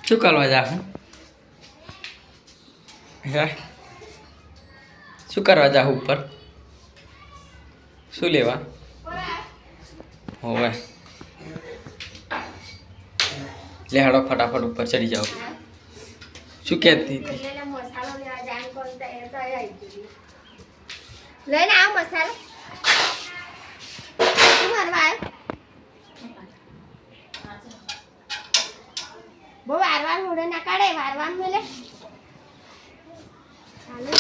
શું કરવા જાઉં હે શું કરવા જાઉં ઉપર શું લેવા હોવે લે હાડો ફટાફટ ઉપર ચડી જાઓ શું કહેતી હતી લઈને આવ મસાલો શું મારવા આવ્યો બહુ વારવાનું મોઢે ના કાઢે વારવાનું મેલે ચાલો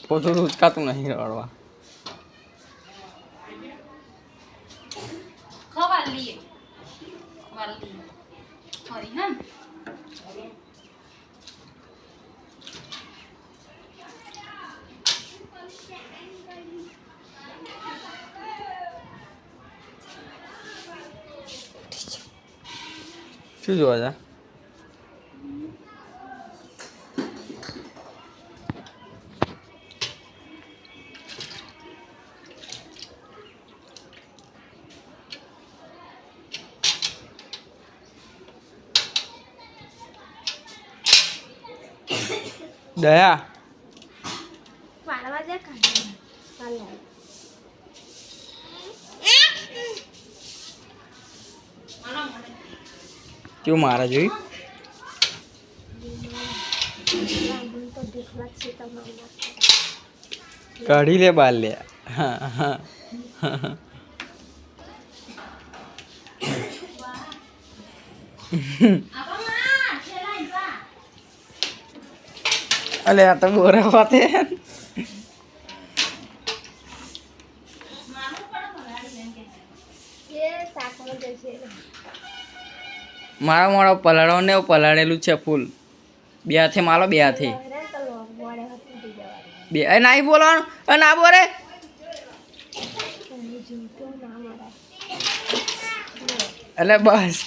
પોતું ઉચકાતું નહીં રડવા ખવાલી વાલી હરી હા શું જોવા જા દયા વાળવા જા કાઢી ચાલો કેવું મારા જોઈ તો દેખવા છે તમારા કાઢી લે બાલ લે હા હા અલે આ તો બોરા વાતે મારા મોડો પલાળો ને પલાળેલું છે ફૂલ બે હાથે માલો બે હાથે બે એ નહીં બોલવાનું ના બોરે એટલે બસ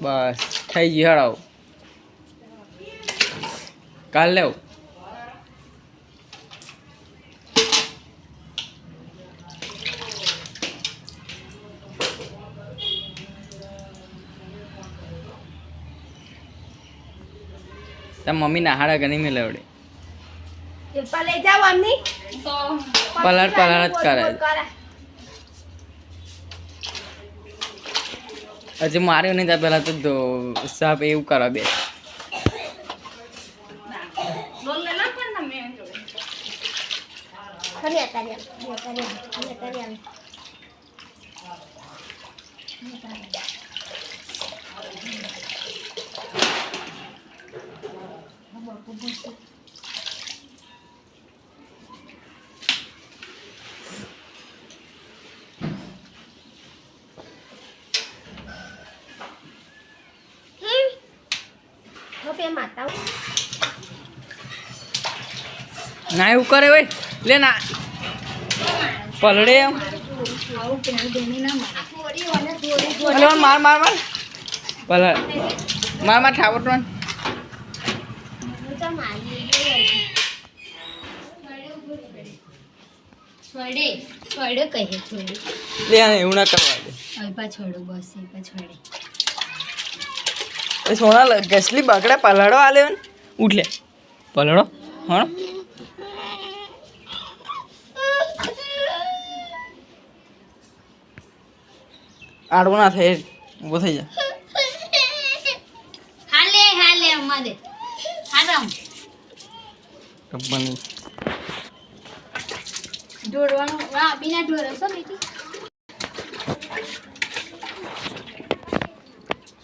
બસ થઈ ગઈ હળાવ કાલ લેવ તાર મમ્મી નહાડા ગણી મેં લેવડે લઈ જાઓ મમ્મી તો પલાળ પલાળ જ કરે હજી માર્યો નહીં ત્યાં પેલા તો સાહેબ એવું કરે બે લોલ લે ના પણ તમે જોડે ખરી તારી માતા ના એવું કરે ભાઈ લે ના પલડે એમ આવું પેણ દેને ના મારે થોડી અને થોડી અલે માર માર માર પલડ માર માર ઠાવટ માં તો મારી છોડે કહે છોડે લે એવું ના કરવા દે અલ્પા છોડો બસ અલ્પા છોડે એ સોના ગસલી બગડે પલડો આલે ઉઠ લે પલડો હા આડવો ના થાય ઊભો થઈ જા હાલે અમારે હારામ કબ્બની ઢોળવાનું બીના ઢોળશો બેટી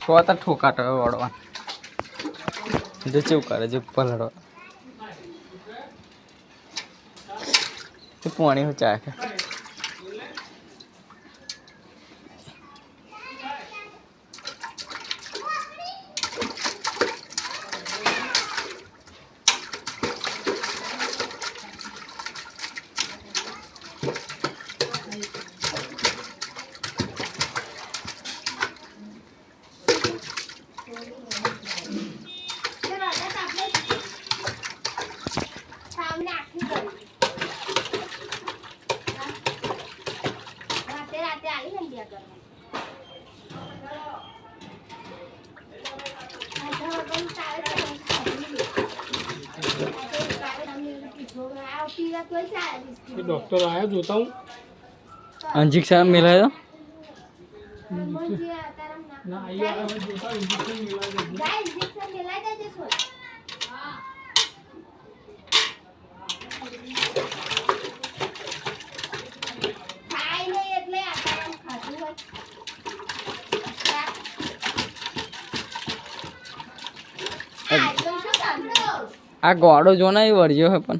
સ્વાતા ઠોકાટો વળવા જો ચેવું કરે જો પલડવા પાણી હું ચાખે એ ડોક્ટર આયા જોતા હું इंजेक्शन मिला है ના અહીંયા આવે જોતા ઇન્જેક્શન મિલાય દે आ गोड़ो जो ना वर्जियो है पण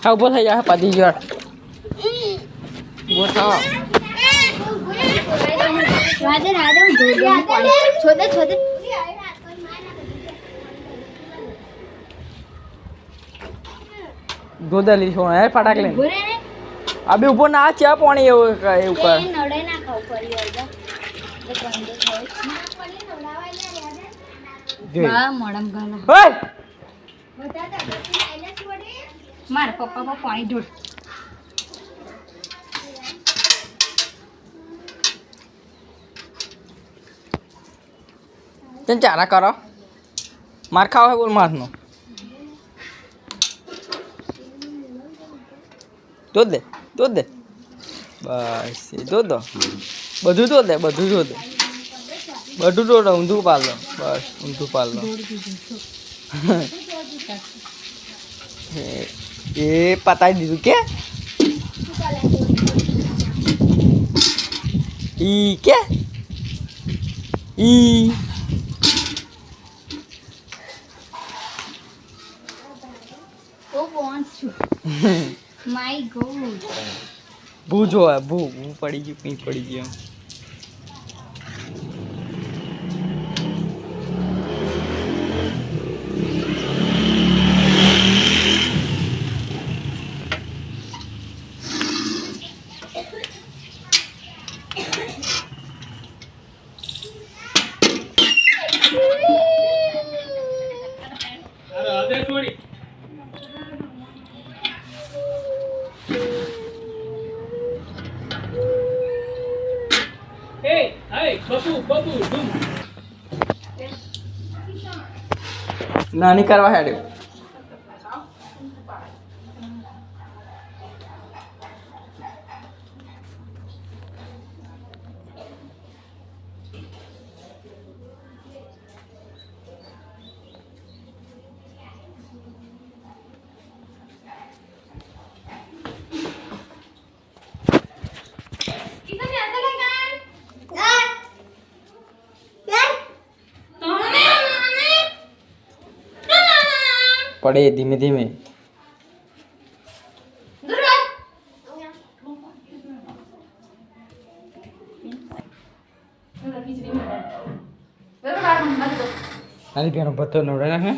हाँ उभो થઈ જાય પતી ગયો ઉભો થાવ छोटे छोटे દોદલી છોણ હે ફટાક લઈને बुरे ने અબે ઉભો ના ચા પાણી એવું એવું કર નડે ના ખાવ ફરી વળગા એ કંદો ખાવ બા મોડમ ગાલો ઓય માર પપ્પા પર પાણી ઢોળ ચન ચારા કરો માર ખાવ હે બોલ મારનો દૂધ દે બસ એ દૂધ બધું દૂધ દે બધું દૂધ દે બધું દૂધ ઊંધું પાલ દો બસ ઊંધું પાલ દો એ પતાવી દીધું કે ઈ કે ઈ ઓ વોન્ટ ટુ માય ગોડ ભૂ જો હે ભૂ પડી ગયું પી પડી ગયું અરે આદે છોડી એ હાય બબુ ધૂમ નાની કરવા હેડ્યો પડે ધીમે ધીમે નાની બેનો ભત્તો નવડે નાખે